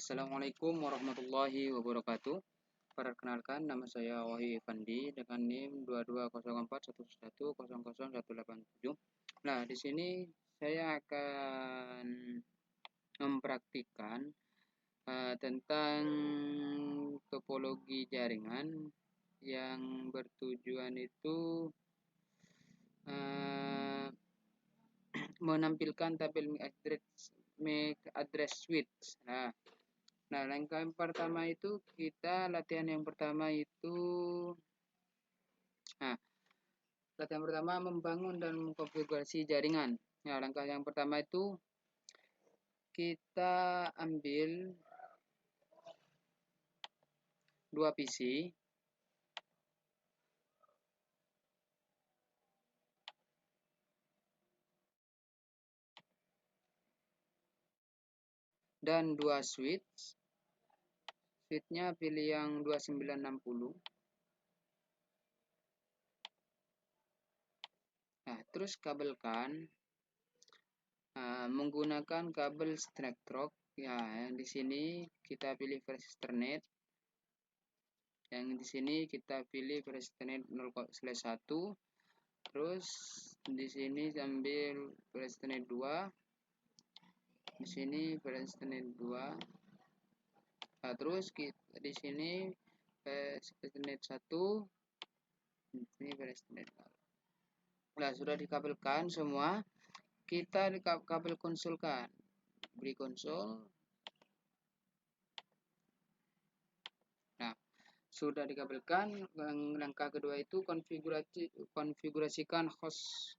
Assalamualaikum warahmatullahi wabarakatuh. Perkenalkan, nama saya Wahyu Evandi dengan NIM 220411100187. Nah, di sini saya akan mempraktikkan tentang topologi jaringan yang bertujuan itu menampilkan tabel MAC address switch. Nah, langkah yang pertama itu latihan yang pertama membangun dan mengkonfigurasi jaringan. Nah, langkah yang pertama itu kita ambil 2 PC dan 2 switch. Switchnya pilih yang 2960. Nah, terus kabelkan menggunakan kabel Stacktron. Ya, yang di sini kita pilih versi Ethernet. Yang di sini kita pilih versi Ethernet 0/1. Terus di sini ambil versi Ethernet 2. Di sini versi Ethernet 2. Nah, terus kita di sini versi Ethernet 1. Ini versi Ethernet 2. Nah, sudah dikabelkan semua. Kita kabel konsolkan. Beri konsol. Nah, sudah dikabelkan. Langkah kedua itu konfigurasikan host.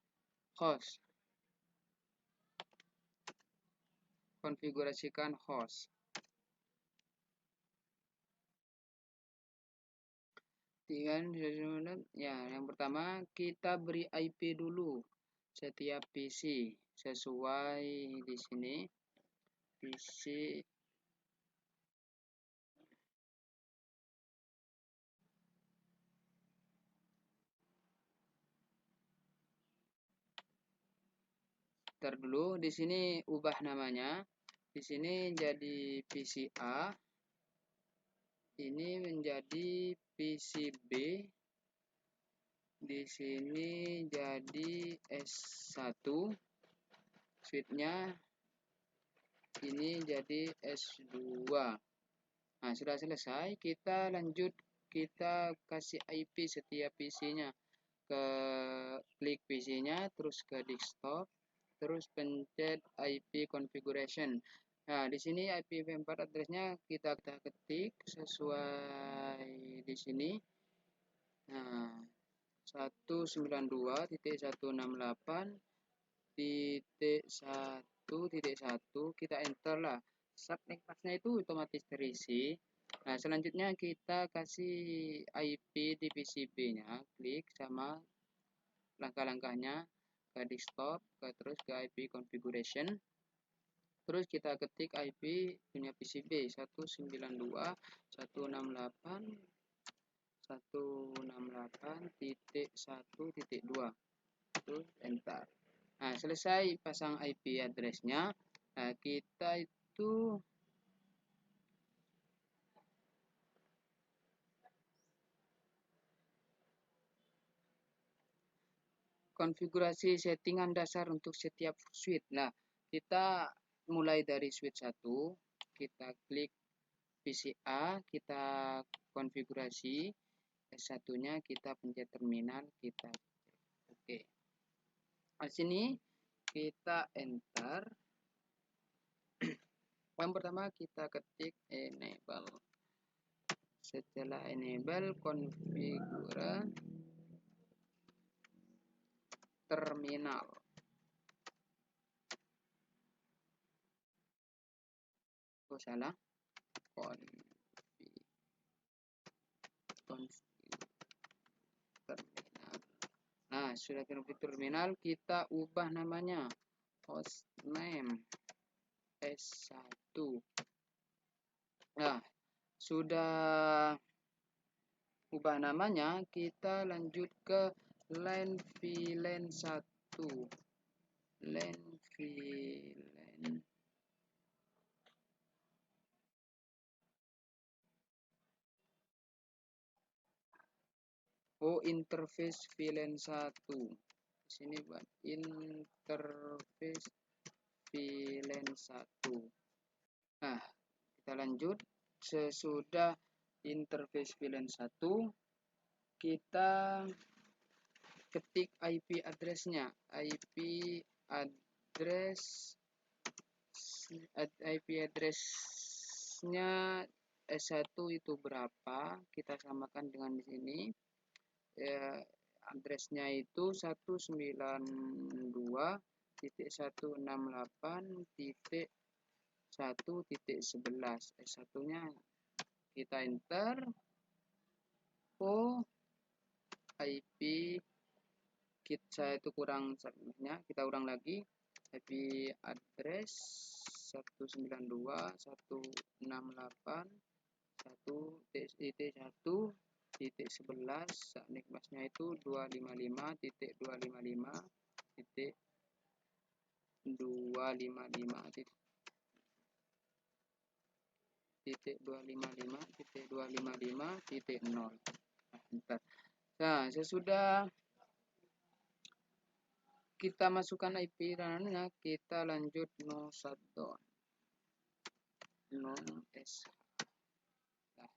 Konfigurasikan host. Ya, yang pertama kita beri IP dulu setiap PC sesuai di sini PC dulu. Di sini ubah namanya. Di sini jadi PC A. Ini menjadi PCB. Di sini jadi S1. Switchnya ini jadi S2. Nah, sudah selesai. Kita lanjut. Kita kasih IP setiap PC-nya. Klik PC-nya, terus ke desktop, terus pencet IP configuration. Nah, di sini IPv4 address-nya kita ketik sesuai di sini. Nah, 192.168.1.1 kita enter lah. Subnet masknya itu otomatis terisi. Nah, selanjutnya kita kasih IP di PCB-nya, klik sama langkah-langkahnya ke desktop, terus ke IP configuration. Terus kita ketik IP punya PCB 192.168.168.1.2. Terus enter. Nah, selesai pasang IP address-nya. Nah, kita itu konfigurasi settingan dasar untuk setiap switch. Nah, kita mulai dari switch 1, kita klik PC A, kita konfigurasi. S1-nya kita pencet terminal, kita oke. Di sini kita enter. Yang pertama kita ketik enable. Setelah enable, konfigurasi terminal. Oh, salah. Terminal. Nah, sudah konfig terminal, kita ubah namanya hostname S1. Nah, sudah ubah namanya, kita lanjut ke LAN VLAN 1. LAN VLAN Oh, interface VLAN 1. Di sini buat interface VLAN 1. Nah, kita lanjut. Sesudah interface VLAN 1, kita ketik IP address-nya. IP address-nya S1 itu berapa? Kita samakan dengan di sini. Ya, address-nya itu 192.168.1.11. S1-nya kita enter. Oh, IP saya itu kurang sebenarnya, kita ulang lagi. IP address 192.168.1.1.11. Nik busnya itu 255.255.255.255.0. Nah, sesudah kita masukkan IP rannya, kita lanjut no shutdown, no SH. Nah,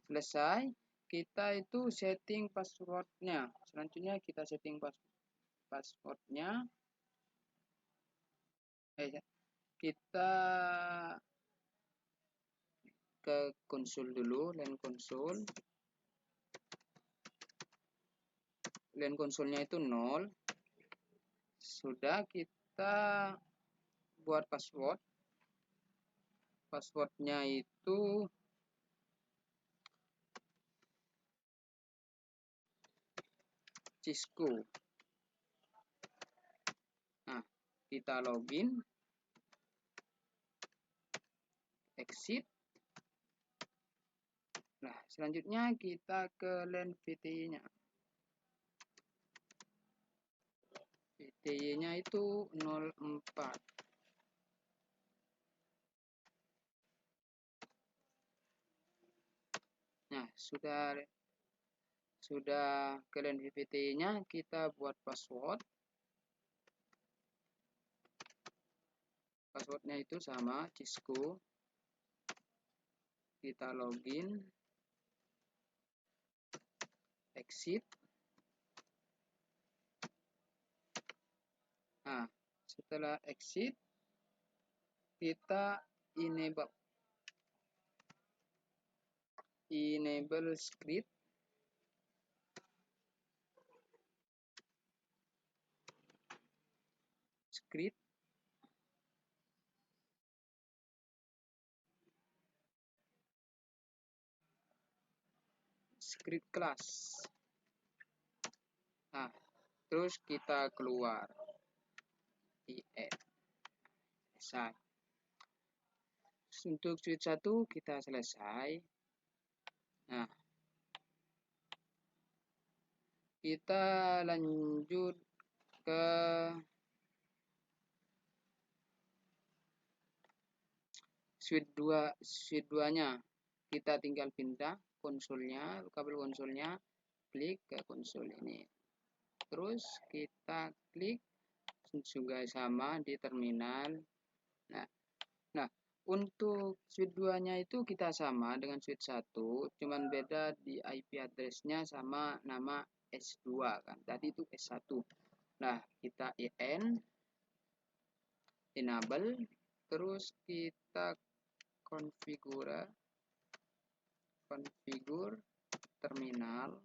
selesai. Kita itu setting passwordnya. Selanjutnya kita setting passwordnya. Kita ke konsol dulu, LAN konsol. LAN konsolnya itu 0. Sudah, kita buat password. Passwordnya itu Cisco. Nah, kita login, exit. Nah, selanjutnya kita ke LAN VTY-nya. VTY-nya itu 04. Nah, sudah ke LAN VTY-nya, kita buat password. Passwordnya itu sama, Cisco. Kita login, exit. Nah, setelah exit, kita enable script. Script class. Nah, terus kita keluar. Selesai. Untuk switch 1 kita selesai. Nah, kita lanjut ke switch 2-nya. Kita tinggal pindah konsolnya, kabel konsolnya, klik ke konsol ini. Terus kita klik juga sama di terminal. Nah, untuk switch 2-nya itu kita sama dengan switch 1, cuman beda di IP address-nya sama nama S2 kan. Tadi itu S1. Nah, kita enable, terus kita configure terminal.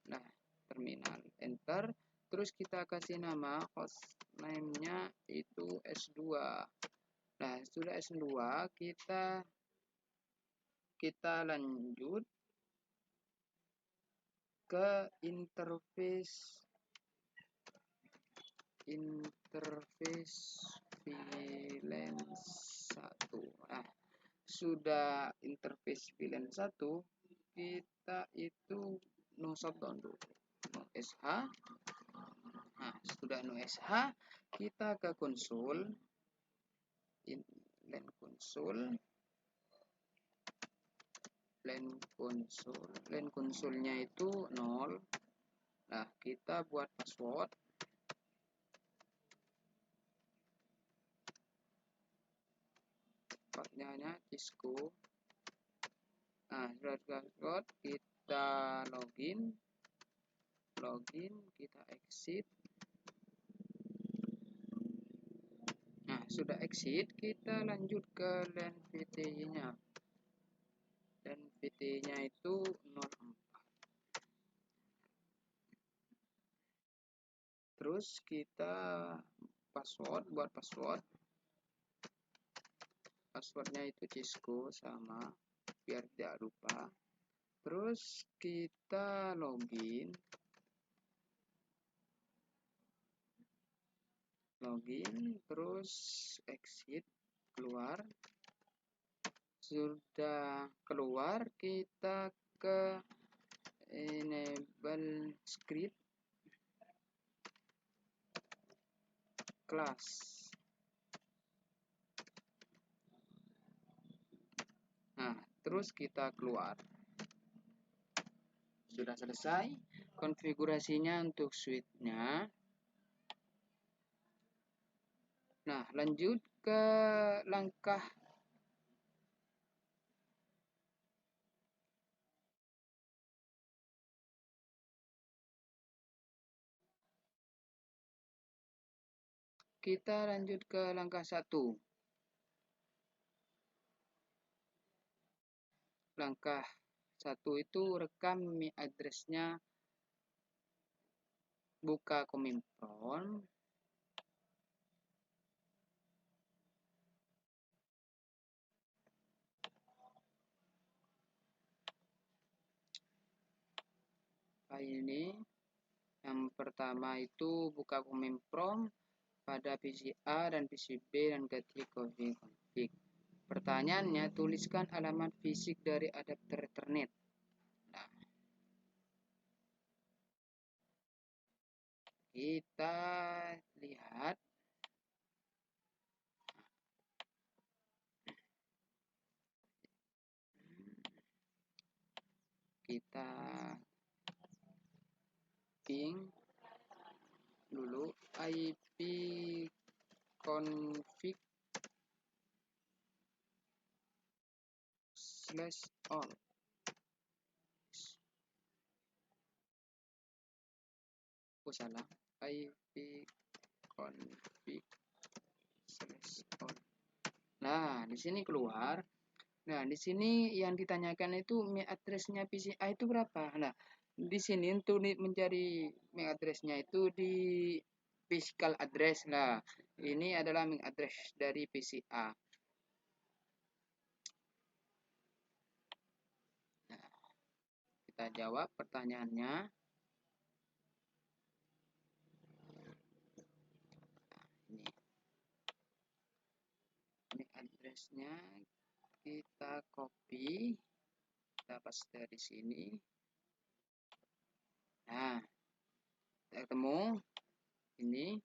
Nah, terminal, enter. Terus kita kasih nama host name-nya itu S2. Nah, sudah S2, kita lanjut ke interface VLAN 1. Nah, sudah interface VLAN 1, kita itu no shutdown dulu, no SH. Nah, sudah no SH, kita ke konsol, LAN konsol, len konsolnya itu 0. Nah, kita buat password. Passwordnya Cisco. Nah, password kita login, kita exit. Nah, sudah exit, kita lanjut ke len VTY-nya. Dan VT-nya itu 04. Terus kita buat passwordnya itu Cisco sama, biar tidak lupa. Terus kita login, terus exit, keluar. Sudah keluar, kita ke enable script class. Nah, terus kita keluar. Sudah selesai konfigurasinya untuk switch-nya. Nah, lanjut ke langkah langkah 1. Langkah 1 itu rekam MAC address-nya, buka Cominform. Ini yang pertama itu buka Cominform pada PC A dan PC B dan ketik config. Pertanyaannya, tuliskan alamat fisik dari adapter Ethernet. Nah, kita lihat. Kita ping dulu IP config /all. Salah, IP config /all. Nah, di sini keluar. Nah, di sini yang ditanyakan itu MAC address-nya PCI itu berapa? Nah, di sini untuk mencari MAC address-nya itu di physical address. Nah, ini adalah MAC address dari PCA. Nah, kita jawab pertanyaannya. Ini MAC address-nya kita copy, kita paste di sini. Nah, kita ketemu ini.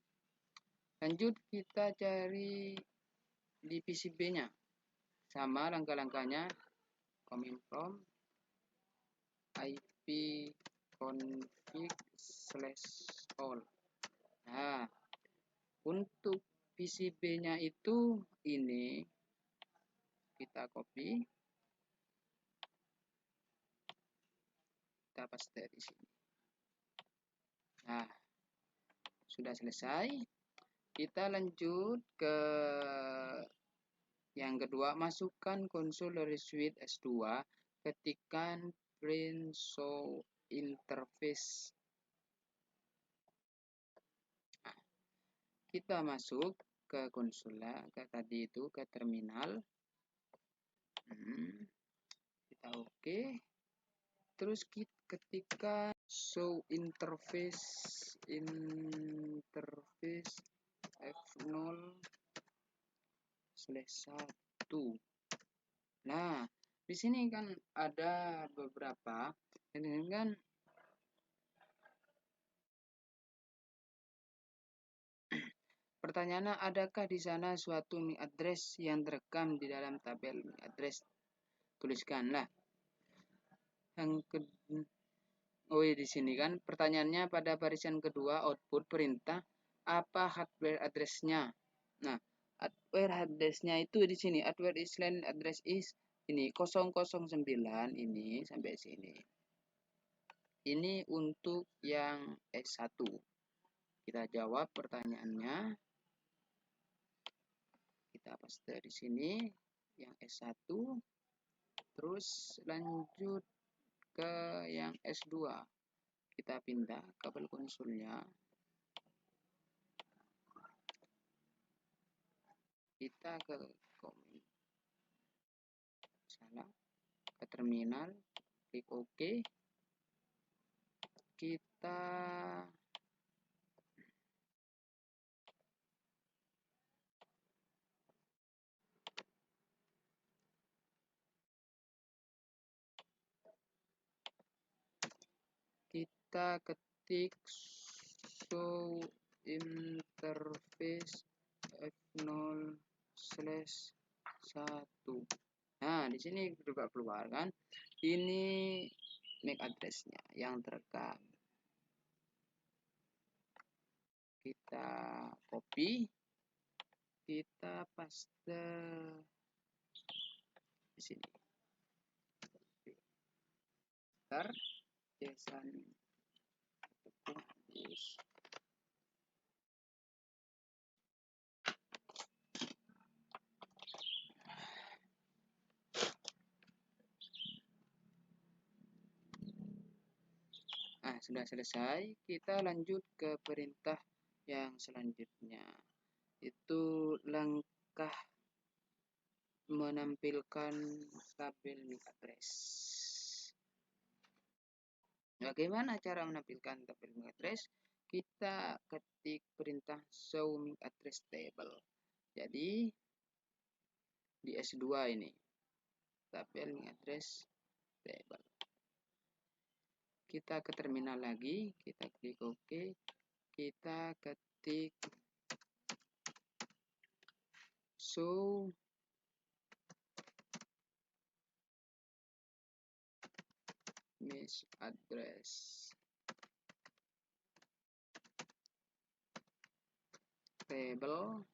Lanjut kita cari di PCB-nya. Sama langkah-langkahnya, Cominform IP config /all. Nah, untuk PCB-nya itu ini kita copy, kita paste di sini. Nah, sudah selesai. Kita lanjut ke yang kedua, masukkan konsol dari switch S2, ketikkan print show interface. Nah, kita masuk ke konsolnya, ke tadi itu, ke terminal. Kita oke. Terus kita ketikkan show interface F0/1. Nah, di sini kan ada beberapa, ini kan pertanyaannya, adakah di sana suatu MAC address yang terekam di dalam tabel MAC address? Tuliskanlah. Yang ke Oh iya, di sini kan pertanyaannya pada barisan kedua output perintah apa hardware address-nya. Nah, hardware address-nya itu di sini hardware is line address is ini 009 ini sampai sini. Ini untuk yang S1. Kita jawab pertanyaannya. Kita paste di sini yang S1. Terus lanjut ke yang S2. Kita pindah kabel konsulnya. Kita ke ke terminal, klik OK. Kita ketik show interface F0/1. Nah, di sini juga keluar kan. Ini MAC address-nya yang terekam. Kita copy, kita paste di sini. Ntar JSON Nah, sudah selesai. Kita lanjut ke perintah yang selanjutnya. Itu langkah menampilkan tabel MAC address. Bagaimana cara menampilkan tabel MAC address? Kita ketik perintah show MAC address table. Jadi di S2 ini tabel MAC address table. Kita ke terminal lagi, kita klik OK. Kita ketik show MAC address table.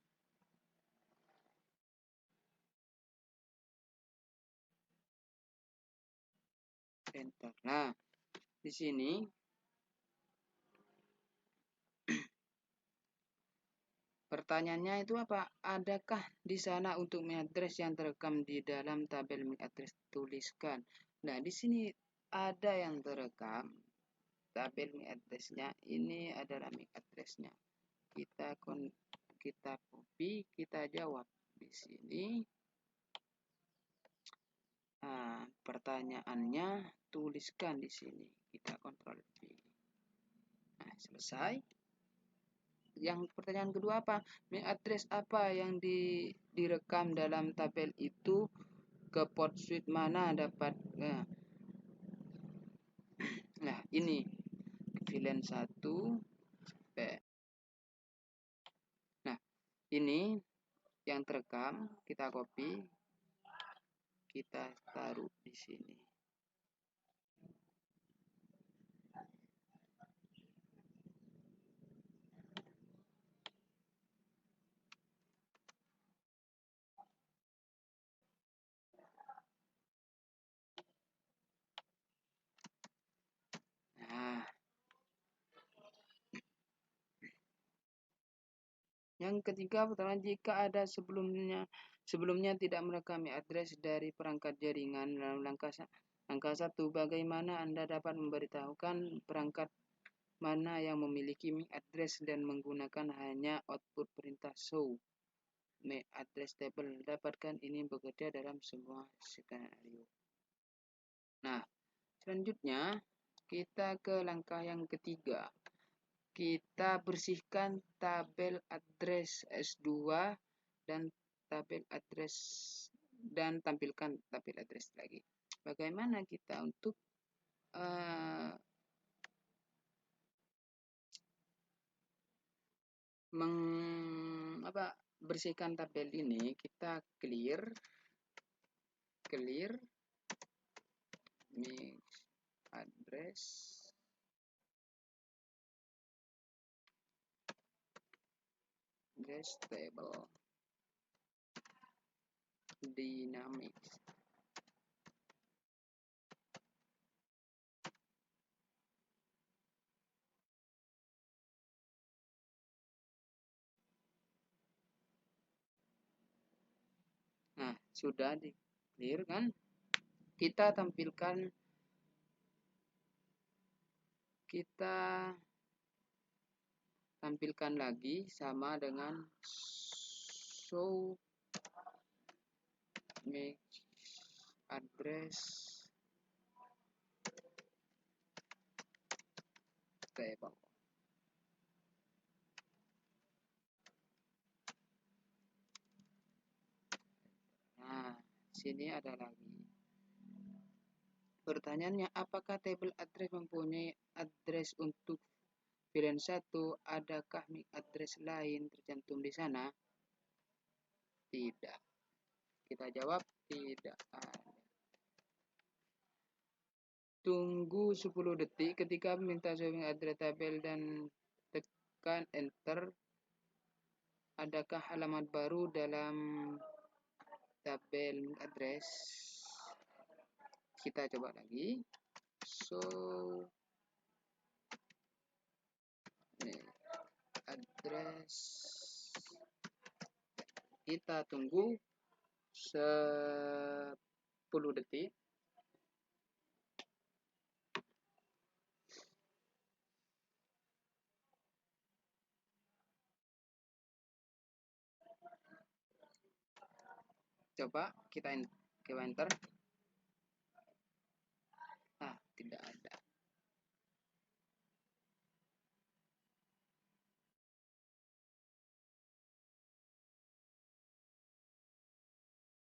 Enter. Nah, di sini pertanyaannya itu apa? Adakah di sana untuk MAC address yang terekam di dalam tabel MAC address? Tuliskan. Nah, di sini ada yang terekam. Tabel MAC address-nya ini adalah MAC address-nya. Kita copy, kita jawab di sini. Nah, pertanyaannya tuliskan di sini. Kita kontrol V. Nah, selesai. Yang pertanyaan kedua apa? MAC address apa yang direkam dalam tabel itu, ke port switch mana dapat. Nah, ini VLAN 1 P. Nah, ini yang terekam, kita copy, kita taruh di sini. Nah, yang ketiga, pertanyaan jika ada sebelumnya tidak merekam MAC address dari perangkat jaringan dalam langkah 1, bagaimana Anda dapat memberitahukan perangkat mana yang memiliki MAC address dan menggunakan hanya output perintah show MAC address table. Dapatkan ini bekerja dalam semua skenario. Nah, selanjutnya kita ke langkah yang ketiga. Kita bersihkan tabel address S2 dan tabel address dan tampilkan tabel address lagi. Bagaimana kita untuk bersihkan tabel ini? Kita clear mix address table dynamics. Nah, sudah di clear kan? Kita tampilkan, lagi sama dengan show make address table. Nah, sini ada lagi. Pertanyaannya, apakah tabel address mempunyai address untuk VLAN 1? Adakah MAC address lain tercantum di sana? Tidak. Kita jawab tidak ada. Tunggu 10 detik ketika meminta showing address tabel dan tekan enter. Adakah halaman baru dalam tabel address? Kita coba lagi. Address. Kita tunggu 10 detik. Coba kita enter. Tidak ada.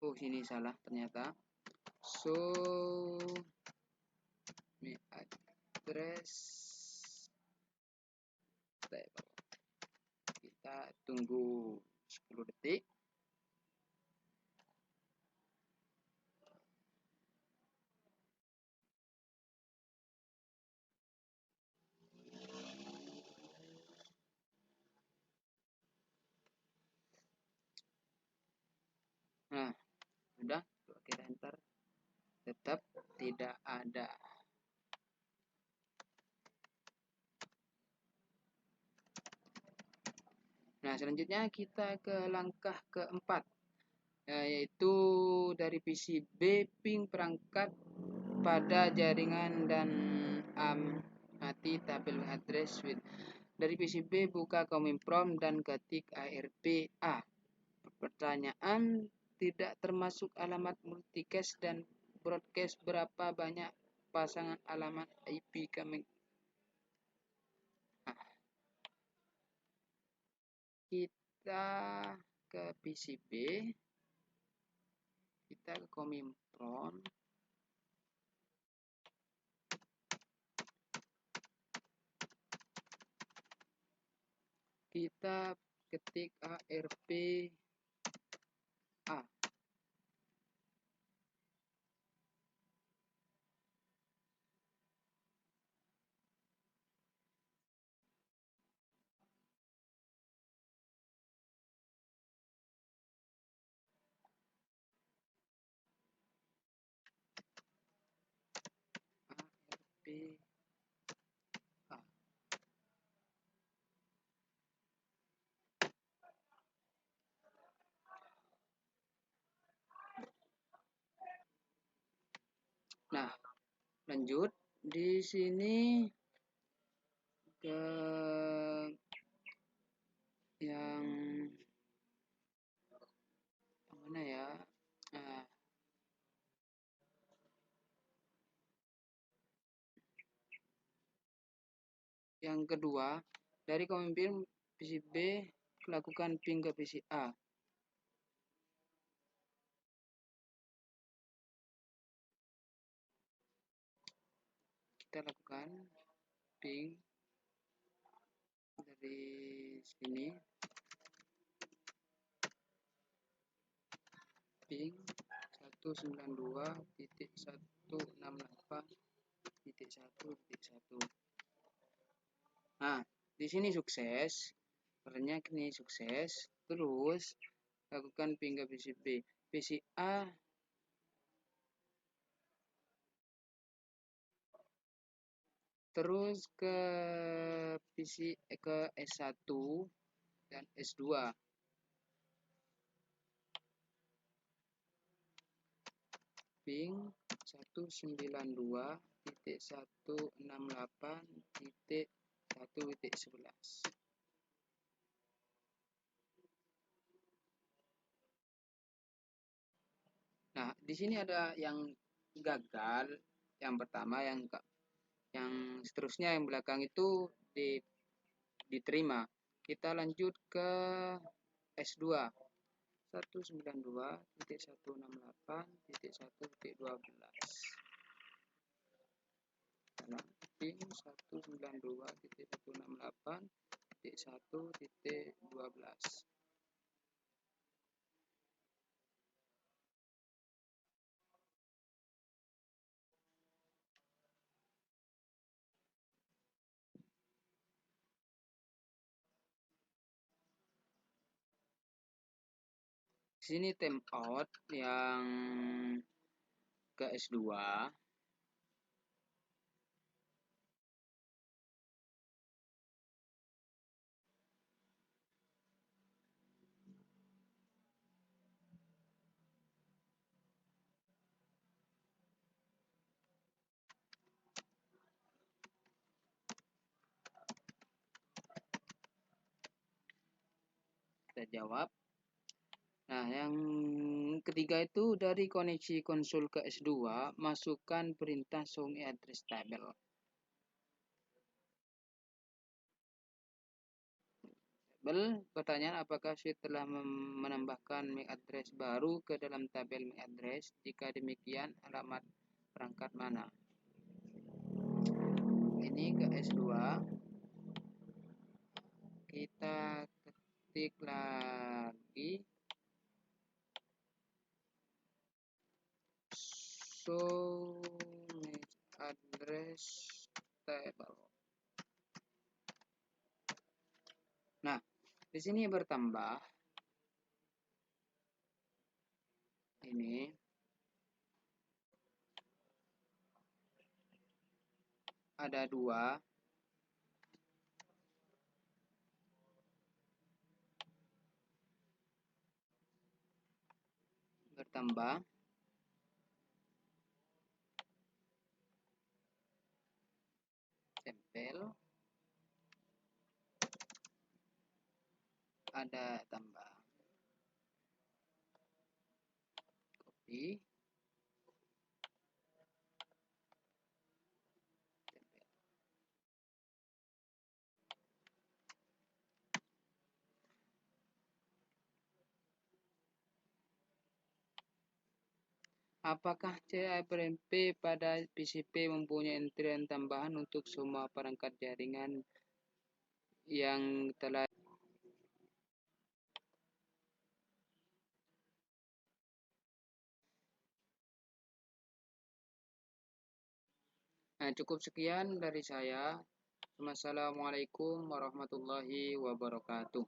Oh, sini salah ternyata. MAC address table. Kita tunggu 10 detik. Nah, sudah, kita enter. Tetap tidak ada. Nah, selanjutnya kita ke langkah keempat, yaitu dari PCB ping perangkat pada jaringan dan amati tabel address suite. Dari PCB buka COMINPROM dan ketik ARP A. Pertanyaan, tidak termasuk alamat multicast dan broadcast, berapa banyak pasangan alamat IP kami? Kita ke PCB, kita ke COMINPROM, kita ketik ARP A. ARP A. Nah, lanjut di sini ke yang mana ya? Nah, yang kedua, dari pemimpin PCB lakukan ping ke PC A. Kita lakukan ping dari sini, ping 192.168. titik 1 titik 1. Nah, di sini sukses. Caranya ini sukses. Terus lakukan pindah PC B. PC A terus ke PC ke S1 dan S2. Ping 192.168.1.11. Nah, di sini ada yang gagal. Yang pertama yang seterusnya yang belakang itu diterima. Kita lanjut ke S2. 192.168.1.12. Dalam ping 192.168.1.12. Sini timeout yang ke S2. Kita jawab. Nah, yang ketiga itu dari koneksi konsul ke S2, masukkan perintah show me address table. Pertanyaan apakah Swift telah menambahkan MAC address baru ke dalam tabel MAC address? Jika demikian, alamat perangkat mana? Ini ke S2. Kita ketik lagi show MAC address table. Nah, di sini bertambah ini ada 2 bertambah tempel ada tambah copy tempel. Apakah CIPRMP pada PCP mempunyai entrian tambahan untuk semua perangkat jaringan yang telah cukup sekian dari saya. Wassalamualaikum warahmatullahi wabarakatuh.